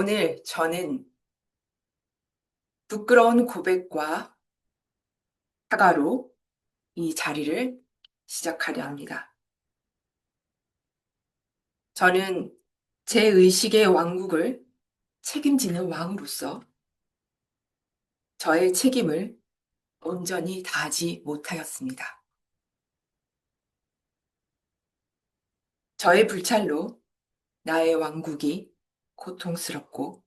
오늘 저는 부끄러운 고백과 사과로 이 자리를 시작하려 합니다. 저는 제 의식의 왕국을 책임지는 왕으로서 저의 책임을 온전히 다하지 못하였습니다. 저의 불찰로 나의 왕국이 고통스럽고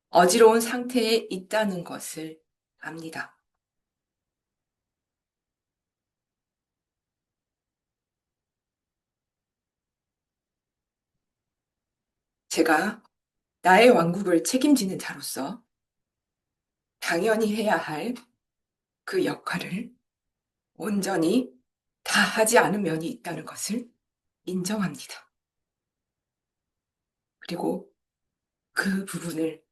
어지러운 상태에 있다는 것을 압니다. 제가 나의 왕국을 책임지는 자로서 당연히 해야 할 그 역할을 온전히 다 하지 않은 면이 있다는 것을 인정합니다. 그리고 그 부분을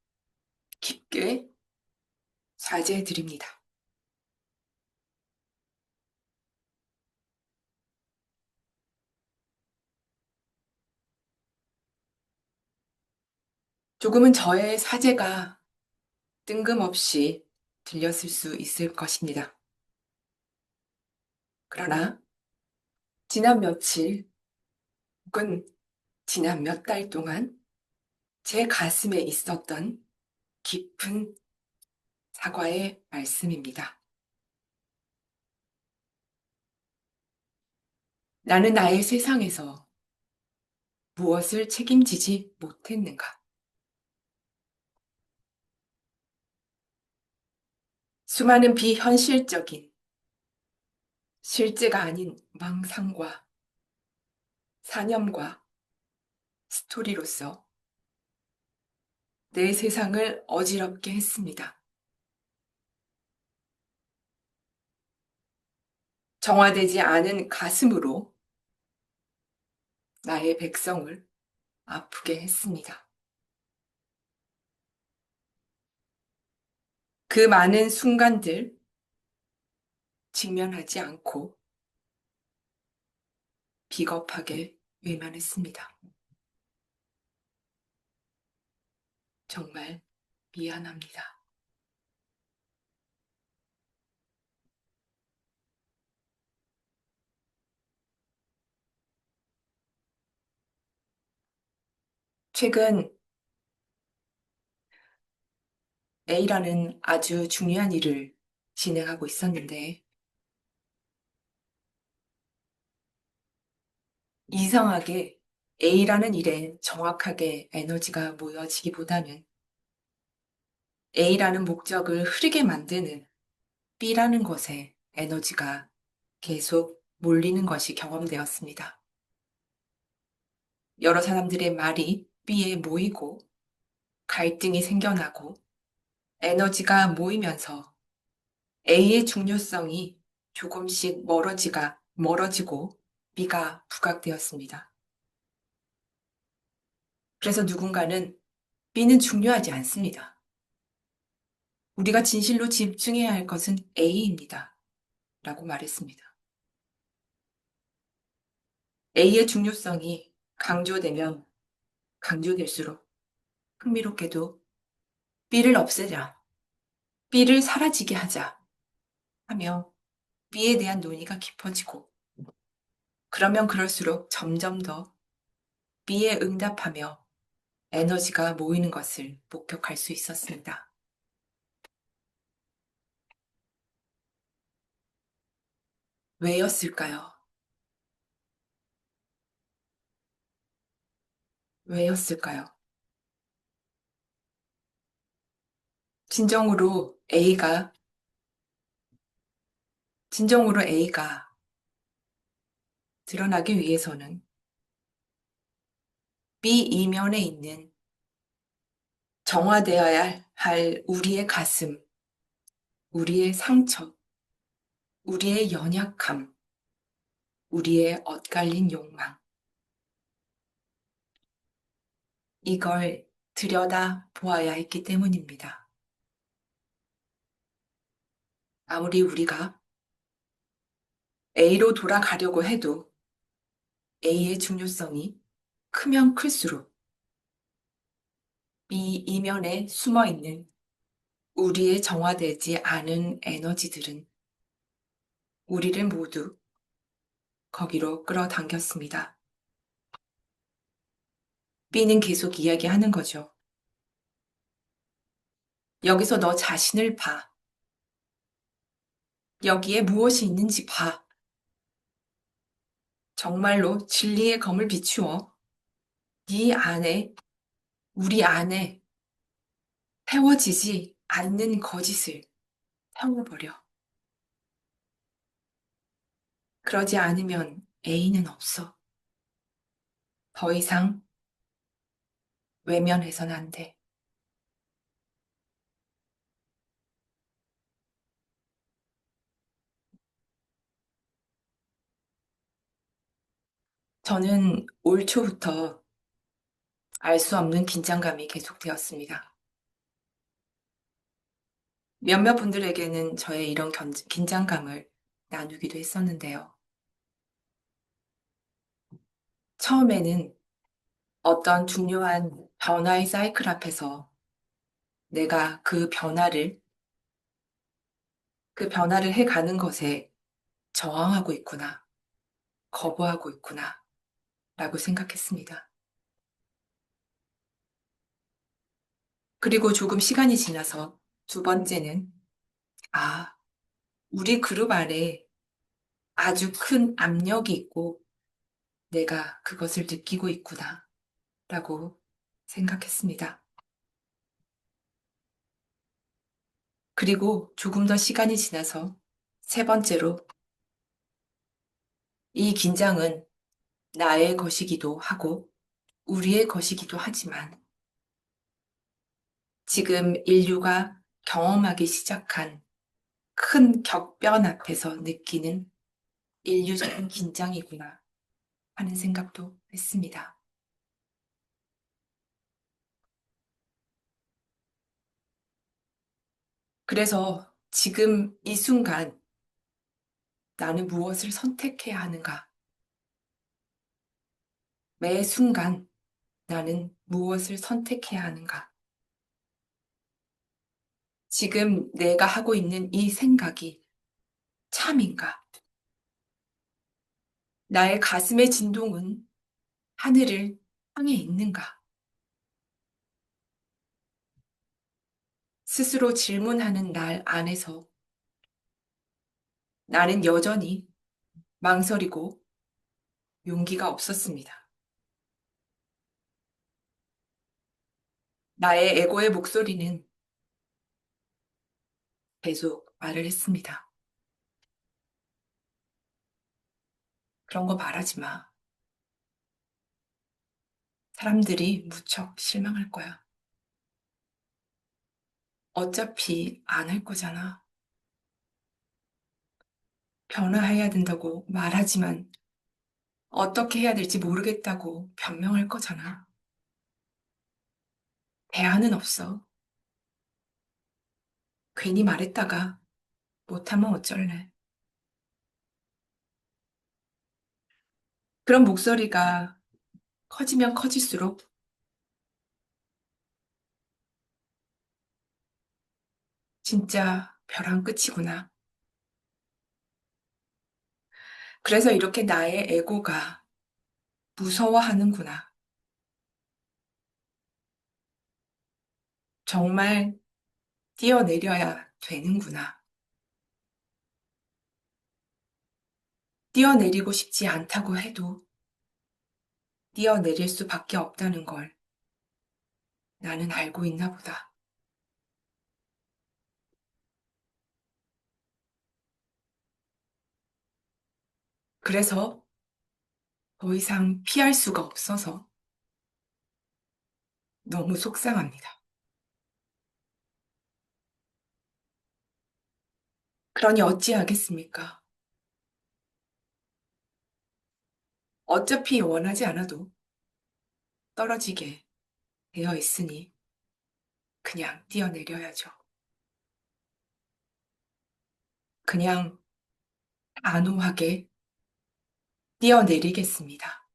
깊게 자제해 드립니다. 조금은 저의 사제가 뜬금없이 들렸을 수 있을 것입니다. 그러나 지난 며칠 혹은 지난 몇 달 동안 제 가슴에 있었던 깊은 사과의 말씀입니다. 나는 나의 세상에서 무엇을 책임지지 못했는가? 수많은 비현실적인 실제가 아닌 망상과 사념과 스토리로서 내 세상을 어지럽게 했습니다. 정화되지 않은 가슴으로 나의 백성을 아프게 했습니다. 그 많은 순간들 직면하지 않고 비겁하게 외면했습니다. 정말 미안합니다. 최근 A라는 아주 중요한 일을 진행하고 있었는데 이상하게 A라는 일에 정확하게 에너지가 모여지기보다는 A라는 목적을 흐리게 만드는 B라는 것에 에너지가 계속 몰리는 것이 경험되었습니다. 여러 사람들의 말이 B에 모이고 갈등이 생겨나고 에너지가 모이면서 A의 중요성이 조금씩 멀어지고 B가 부각되었습니다. 그래서 누군가는 B는 중요하지 않습니다. 우리가 진실로 집중해야 할 것은 A입니다. 라고 말했습니다. A의 중요성이 강조되면 강조될수록 흥미롭게도 B를 없애자, B를 사라지게 하자 하며 B에 대한 논의가 깊어지고 그러면 그럴수록 점점 더 B에 응답하며 에너지가 모이는 것을 목격할 수 있었습니다. 왜였을까요? 왜였을까요? 진정으로 A가, 진정으로 A가 드러나기 위해서는 B 이면에 있는 정화되어야 할 우리의 가슴, 우리의 상처, 우리의 연약함, 우리의 엇갈린 욕망. 이걸 들여다 보아야 했기 때문입니다. 아무리 우리가 A로 돌아가려고 해도 A의 중요성이 크면 클수록 이 이면에 숨어 있는 우리의 정화되지 않은 에너지들은 우리를 모두 거기로 끌어당겼습니다. B는 계속 이야기하는 거죠. 여기서 너 자신을 봐. 여기에 무엇이 있는지 봐. 정말로 진리의 검을 비추어 네 안에, 우리 안에 태워지지 않는 거짓을 태워버려. 그러지 않으면 A는 없어. 더 이상 외면해선 안 돼. 저는 올 초부터 알 수 없는 긴장감이 계속되었습니다. 몇몇 분들에게는 저의 이런 긴장감을 나누기도 했었는데요. 처음에는 어떤 중요한 변화의 사이클 앞에서 내가 그 변화를 해가는 것에 저항하고 있구나, 거부하고 있구나, 라고 생각했습니다. 그리고 조금 시간이 지나서 두 번째는, 아, 우리 그룹 안에 아주 큰 압력이 있고 내가 그것을 느끼고 있구나, 라고 생각했습니다. 그리고 조금 더 시간이 지나서 세 번째로, 이 긴장은 나의 것이기도 하고 우리의 것이기도 하지만 지금 인류가 경험하기 시작한 큰 격변 앞에서 느끼는 인류적인 긴장이구나 하는 생각도 했습니다. 그래서 지금 이 순간 나는 무엇을 선택해야 하는가? 매 순간 나는 무엇을 선택해야 하는가? 지금 내가 하고 있는 이 생각이 참인가? 나의 가슴의 진동은 하늘을 향해 있는가? 스스로 질문하는 날 안에서 나는 여전히 망설이고 용기가 없었습니다. 나의 에고의 목소리는 계속 말을 했습니다. 그런 거 말하지 마. 사람들이 무척 실망할 거야. 어차피 안 할 거잖아. 변화해야 된다고 말하지만 어떻게 해야 될지 모르겠다고 변명할 거잖아. 대안은 없어. 괜히 말했다가 못하면 어쩔래. 그런 목소리가 커지면 커질수록 진짜 벼랑 끝이구나. 그래서 이렇게 나의 에고가 무서워하는구나. 정말 뛰어내려야 되는구나. 뛰어내리고 싶지 않다고 해도 뛰어내릴 수밖에 없다는 걸 나는 알고 있나 보다. 그래서 더 이상 피할 수가 없어서 너무 속상합니다. 그러니 어찌하겠습니까? 어차피 원하지 않아도 떨어지게 되어 있으니 그냥 뛰어내려야죠. 그냥 안오하게 뛰어내리겠습니다.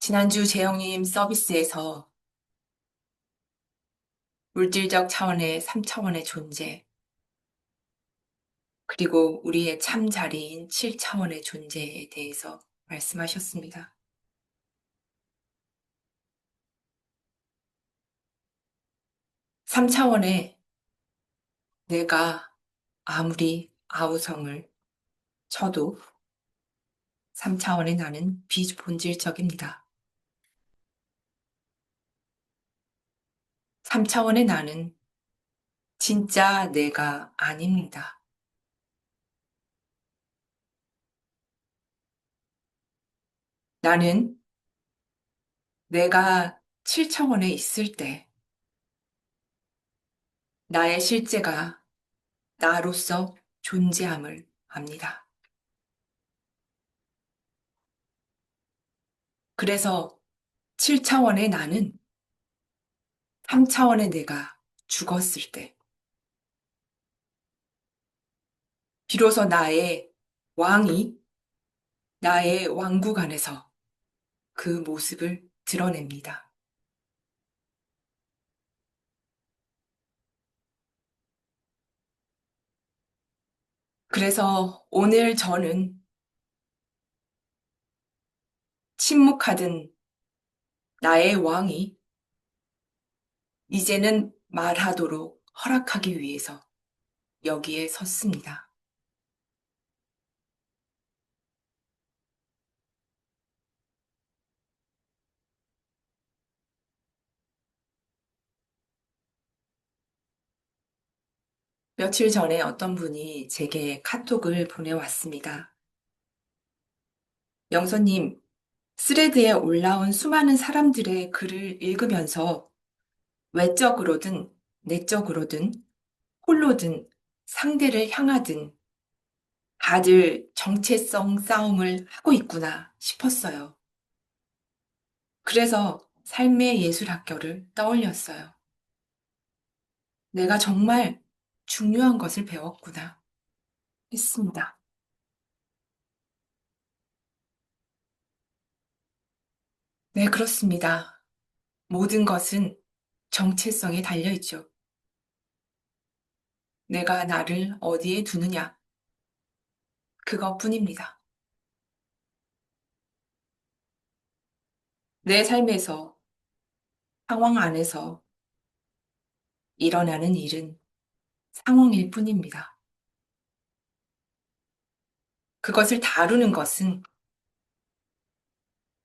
지난주 재영님 서비스에서 물질적 차원의 3차원의 존재, 그리고 우리의 참 자리인 7차원의 존재에 대해서 말씀하셨습니다. 3차원의 내가 아무리 아우성을 쳐도 3차원의 나는 비본질적입니다. 3차원의 나는 진짜 내가 아닙니다. 나는 내가 7차원에 있을 때 나의 실제가 나로서 존재함을 압니다. 그래서 7차원의 나는 3차원의 내가 죽었을 때 비로소 나의 왕이 나의 왕국 안에서 그 모습을 드러냅니다. 그래서 오늘 저는 침묵하던 나의 왕이 이제는 말하도록 허락하기 위해서 여기에 섰습니다. 며칠 전에 어떤 분이 제게 카톡을 보내왔습니다. 영선님, 스레드에 올라온 수많은 사람들의 글을 읽으면서 외적으로든 내적으로든 홀로든 상대를 향하든 다들 정체성 싸움을 하고 있구나 싶었어요. 그래서 삶의 예술학교를 떠올렸어요. 내가 정말 중요한 것을 배웠구나 했습니다. 네, 그렇습니다. 모든 것은 정체성에 달려있죠. 내가 나를 어디에 두느냐, 그것뿐입니다. 내 삶에서, 상황 안에서 일어나는 일은 상황일 뿐입니다. 그것을 다루는 것은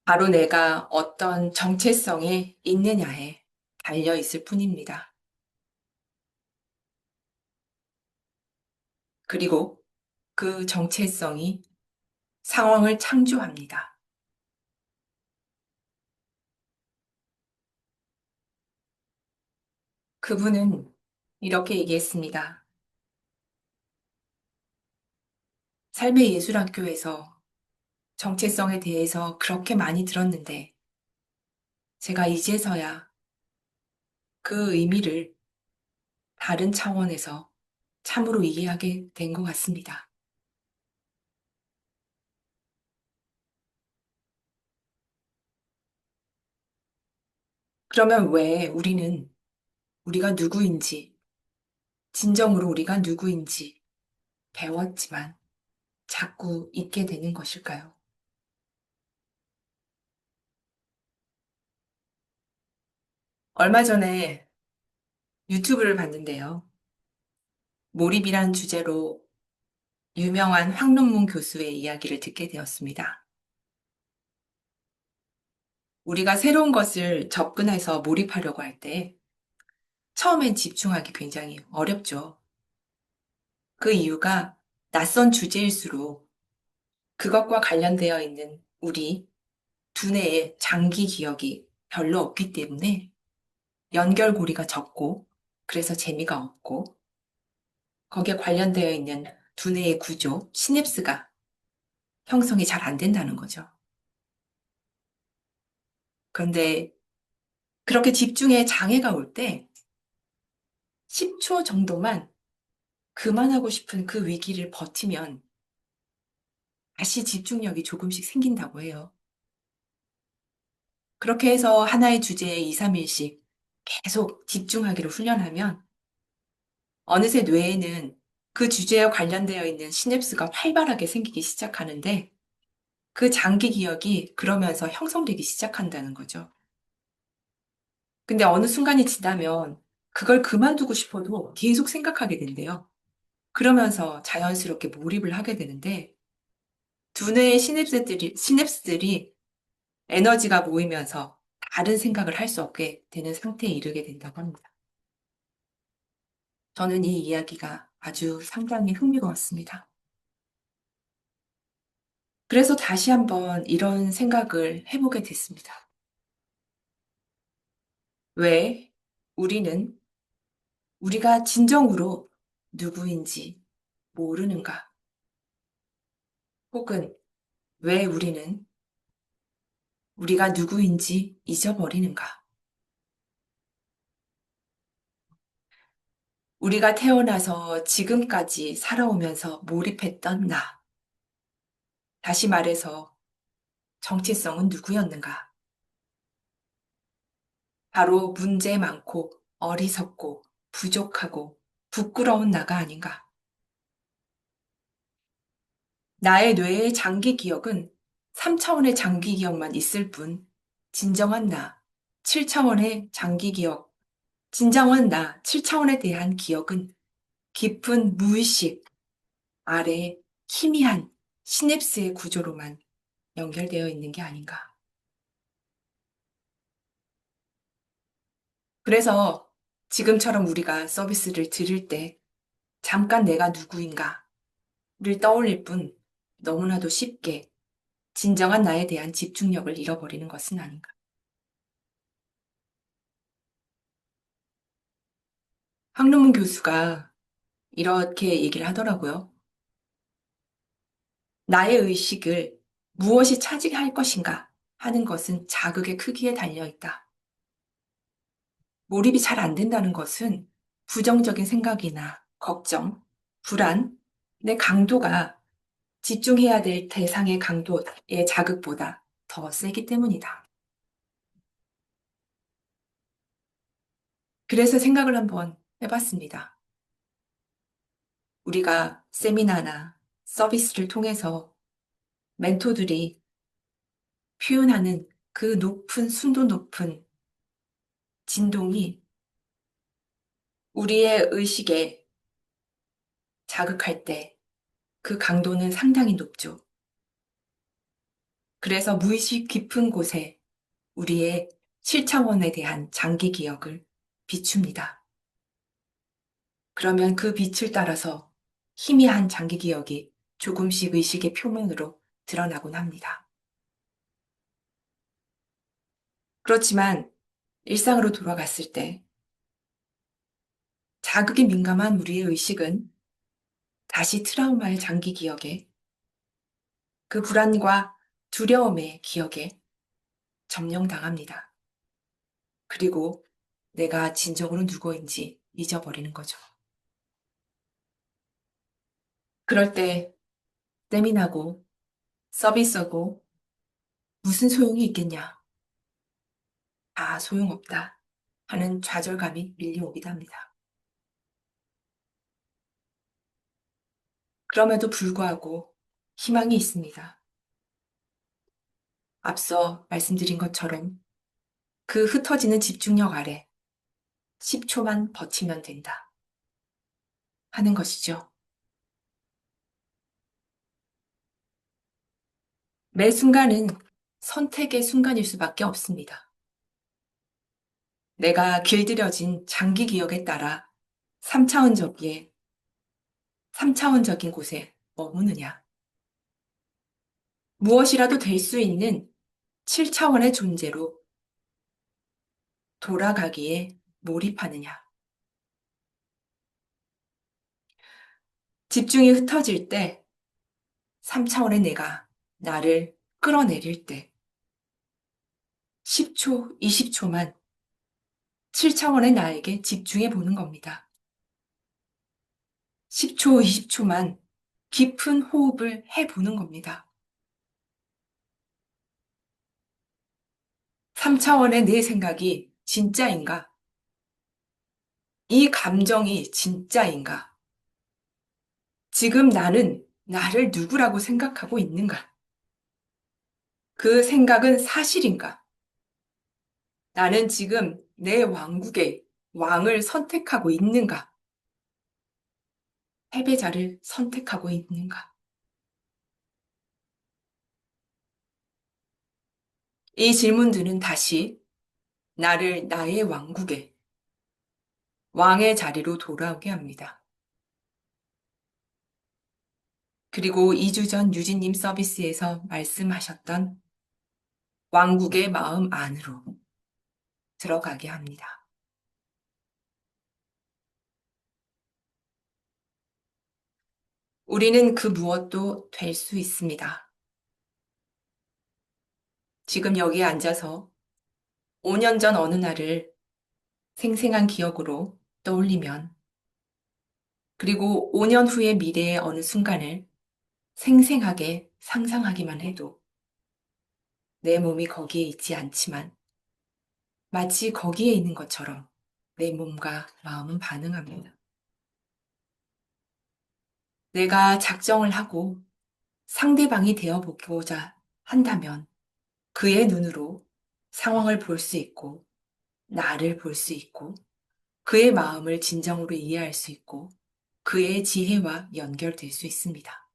바로 내가 어떤 정체성에 있느냐에 달려 있을 뿐입니다. 그리고 그 정체성이 상황을 창조합니다. 그분은 이렇게 얘기했습니다. 삶의 예술학교에서 정체성에 대해서 그렇게 많이 들었는데 제가 이제서야 그 의미를 다른 차원에서 참으로 이해하게 된 것 같습니다. 그러면 왜 우리는 우리가 누구인지, 진정으로 우리가 누구인지 배웠지만 자꾸 잊게 되는 것일까요? 얼마 전에 유튜브를 봤는데요. 몰입이란 주제로 유명한 황론문 교수의 이야기를 듣게 되었습니다. 우리가 새로운 것을 접근해서 몰입하려고 할 때 처음엔 집중하기 굉장히 어렵죠. 그 이유가 낯선 주제일수록 그것과 관련되어 있는 우리 두뇌의 장기 기억이 별로 없기 때문에 연결고리가 적고 그래서 재미가 없고 거기에 관련되어 있는 두뇌의 구조, 시냅스가 형성이 잘 안 된다는 거죠. 그런데 그렇게 집중에 장애가 올 때 10초 정도만 그만하고 싶은 그 위기를 버티면 다시 집중력이 조금씩 생긴다고 해요. 그렇게 해서 하나의 주제에 2, 3일씩 계속 집중하기를 훈련하면 어느새 뇌에는 그 주제와 관련되어 있는 시냅스가 활발하게 생기기 시작하는데 그 장기 기억이 그러면서 형성되기 시작한다는 거죠. 근데 어느 순간이 지나면 그걸 그만두고 싶어도 계속 생각하게 된대요. 그러면서 자연스럽게 몰입을 하게 되는데 두뇌의 시냅스들이 에너지가 모이면서 다른 생각을 할 수 없게 되는 상태에 이르게 된다고 합니다. 저는 이 이야기가 아주 상당히 흥미로웠습니다. 그래서 다시 한번 이런 생각을 해보게 됐습니다. 왜 우리는 우리가 진정으로 누구인지 모르는가? 혹은 왜 우리는 우리가 누구인지 잊어버리는가? 우리가 태어나서 지금까지 살아오면서 몰입했던 나. 다시 말해서 정체성은 누구였는가? 바로 문제 많고 어리석고 부족하고 부끄러운 나가 아닌가? 나의 뇌의 장기 기억은 3차원의 장기 기억만 있을 뿐, 진정한 나, 7차원의 장기 기억, 진정한 나, 7차원에 대한 기억은 깊은 무의식 아래 희미한 시냅스의 구조로만 연결되어 있는 게 아닌가. 그래서 지금처럼 우리가 서비스를 들을 때 잠깐 내가 누구인가를 떠올릴 뿐 너무나도 쉽게 진정한 나에 대한 집중력을 잃어버리는 것은 아닌가. 황르문 교수가 이렇게 얘기를 하더라고요. 나의 의식을 무엇이 차지할 것인가 하는 것은 자극의 크기에 달려 있다. 몰입이 잘 안 된다는 것은 부정적인 생각이나 걱정, 불안, 내 강도가 집중해야 될 대상의 강도의 자극보다 더 세기 때문이다. 그래서 생각을 한번 해봤습니다. 우리가 세미나나 서비스를 통해서 멘토들이 표현하는 그 높은, 순도 높은 진동이 우리의 의식에 자극할 때 그 강도는 상당히 높죠. 그래서 무의식 깊은 곳에 우리의 실차원에 대한 장기 기억을 비춥니다. 그러면 그 빛을 따라서 희미한 장기 기억이 조금씩 의식의 표면으로 드러나곤 합니다. 그렇지만 일상으로 돌아갔을 때 자극이 민감한 우리의 의식은 다시 트라우마의 장기 기억에 그 불안과 두려움의 기억에 점령당합니다. 그리고 내가 진정으로 누구인지 잊어버리는 거죠. 그럴 때 세미나고 서비스고 무슨 소용이 있겠냐? 다 소용없다 하는 좌절감이 밀려오기도 합니다. 그럼에도 불구하고 희망이 있습니다. 앞서 말씀드린 것처럼 그 흩어지는 집중력 아래 10초만 버티면 된다 하는 것이죠. 매 순간은 선택의 순간일 수밖에 없습니다. 내가 길들여진 장기 기억에 따라 3차원적인 곳에 머무느냐. 무엇이라도 될 수 있는 7차원의 존재로 돌아가기에 몰입하느냐. 집중이 흩어질 때 3차원의 내가 나를 끌어내릴 때 10초, 20초만 7차원의 나에게 집중해 보는 겁니다. 10초, 20초만 깊은 호흡을 해 보는 겁니다. 3차원의 내 생각이 진짜인가? 이 감정이 진짜인가? 지금 나는 나를 누구라고 생각하고 있는가? 그 생각은 사실인가? 나는 지금 내 왕국의 왕을 선택하고 있는가? 패배자를 선택하고 있는가? 이 질문들은 다시 나를 나의 왕국의 왕의 자리로 돌아오게 합니다. 그리고 2주 전 유진님 서비스에서 말씀하셨던 왕국의 마음 안으로 들어가게 합니다. 우리는 그 무엇도 될 수 있습니다. 지금 여기에 앉아서 5년 전 어느 날을 생생한 기억으로 떠올리면, 그리고 5년 후의 미래의 어느 순간을 생생하게 상상하기만 해도 내 몸이 거기에 있지 않지만 마치 거기에 있는 것처럼 내 몸과 마음은 반응합니다. 내가 작정을 하고 상대방이 되어보고자 한다면 그의 눈으로 상황을 볼 수 있고, 나를 볼 수 있고, 그의 마음을 진정으로 이해할 수 있고, 그의 지혜와 연결될 수 있습니다.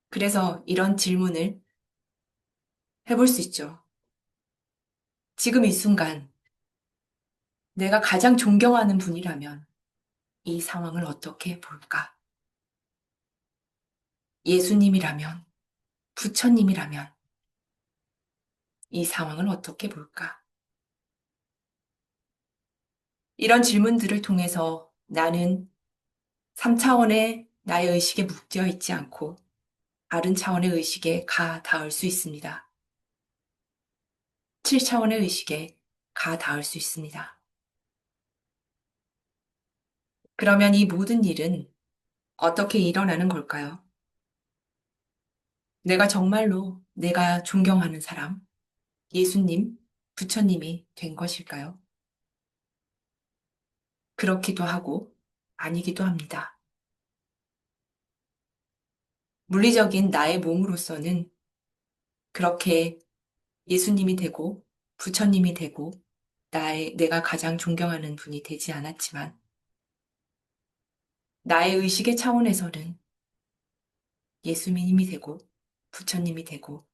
그래서 이런 질문을 해볼 수 있죠. 지금 이 순간 내가 가장 존경하는 분이라면 이 상황을 어떻게 볼까? 예수님이라면, 부처님이라면 이 상황을 어떻게 볼까? 이런 질문들을 통해서 나는 3차원의 나의 의식에 묶여 있지 않고 다른 차원의 의식에 가 닿을 수 있습니다. 7차원의 의식에 가 닿을 수 있습니다. 그러면 이 모든 일은 어떻게 일어나는 걸까요? 내가 정말로 내가 존경하는 사람, 예수님, 부처님이 된 것일까요? 그렇기도 하고 아니기도 합니다. 물리적인 나의 몸으로서는 그렇게 예수님이 되고 부처님이 되고 내가 가장 존경하는 분이 되지 않았지만 나의 의식의 차원에서는 예수님이 되고 부처님이 되고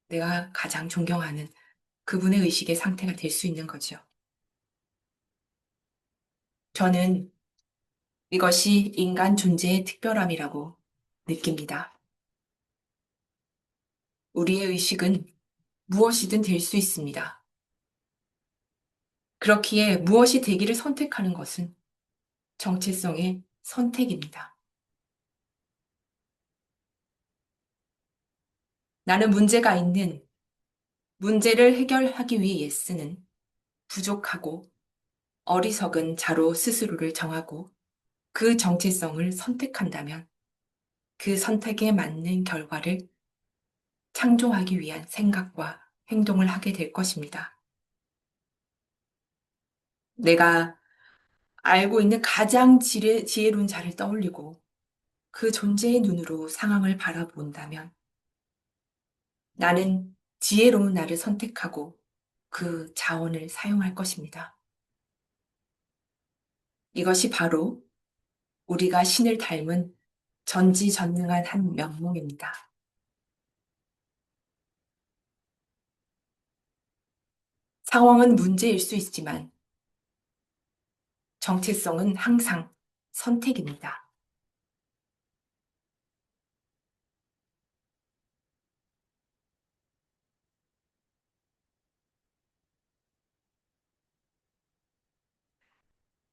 내가 가장 존경하는 그분의 의식의 상태가 될 수 있는 거죠. 저는 이것이 인간 존재의 특별함이라고 느낍니다. 우리의 의식은 무엇이든 될 수 있습니다. 그렇기에 무엇이 되기를 선택하는 것은 정체성의 선택입니다. 나는 문제가 있는 문제를 해결하기 위해 예스는 부족하고 어리석은 자로 스스로를 정하고 그 정체성을 선택한다면 그 선택에 맞는 결과를 창조하기 위한 생각과 행동을 하게 될 것입니다. 내가 알고 있는 가장 지혜로운 자를 떠올리고 그 존재의 눈으로 상황을 바라본다면 나는 지혜로운 나를 선택하고 그 자원을 사용할 것입니다. 이것이 바로 우리가 신을 닮은 전지전능한 한 면목입니다. 상황은 문제일 수 있지만 정체성은 항상 선택입니다.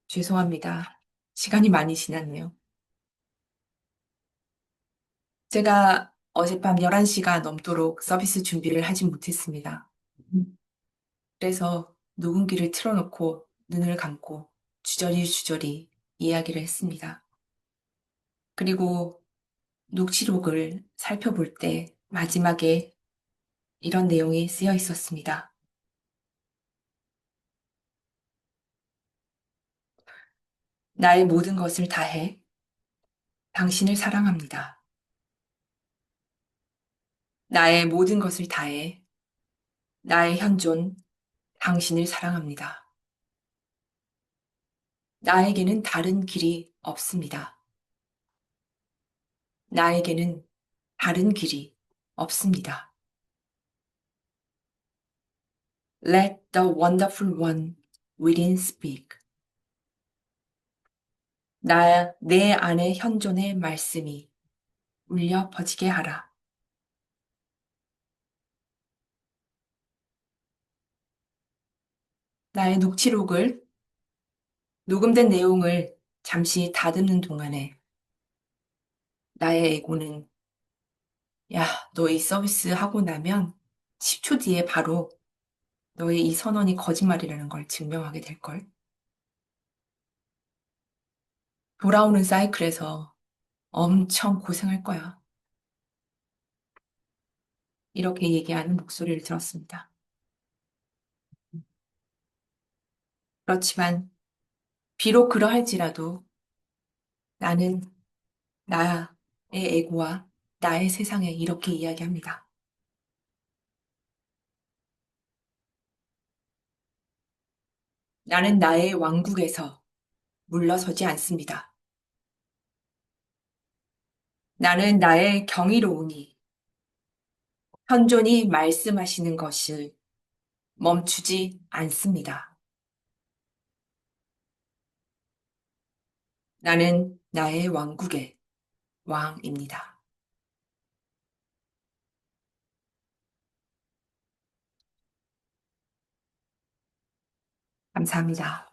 죄송합니다. 시간이 많이 지났네요. 제가 어젯밤 11시가 넘도록 서비스 준비를 하진 못했습니다. 그래서 녹음기를 틀어놓고 눈을 감고 주저리 이야기를 했습니다. 그리고 녹취록을 살펴볼 때 마지막에 이런 내용이 쓰여 있었습니다. 나의 모든 것을 다해 당신을 사랑합니다. 나의 모든 것을 다해 나의 현존 당신을 사랑합니다. 나에게는 다른 길이 없습니다. 나에게는 다른 길이 없습니다. Let the wonderful one within speak. 내 안의 현존의 말씀이 울려 퍼지게 하라. 나의 녹취록을, 녹음된 내용을 잠시 다듬는 동안에 나의 에고는 야, 너 이 서비스 하고 나면 10초 뒤에 바로 너의 이 선언이 거짓말이라는 걸 증명하게 될걸. 돌아오는 사이클에서 엄청 고생할 거야. 이렇게 얘기하는 목소리를 들었습니다. 그렇지만 비록 그러할지라도 나는 나의 에고와 나의 세상에 이렇게 이야기합니다. 나는 나의 왕국에서 물러서지 않습니다. 나는 나의 경이로우니 현존이 말씀하시는 것을 멈추지 않습니다. 나는 나의 왕국의 왕입니다. 감사합니다.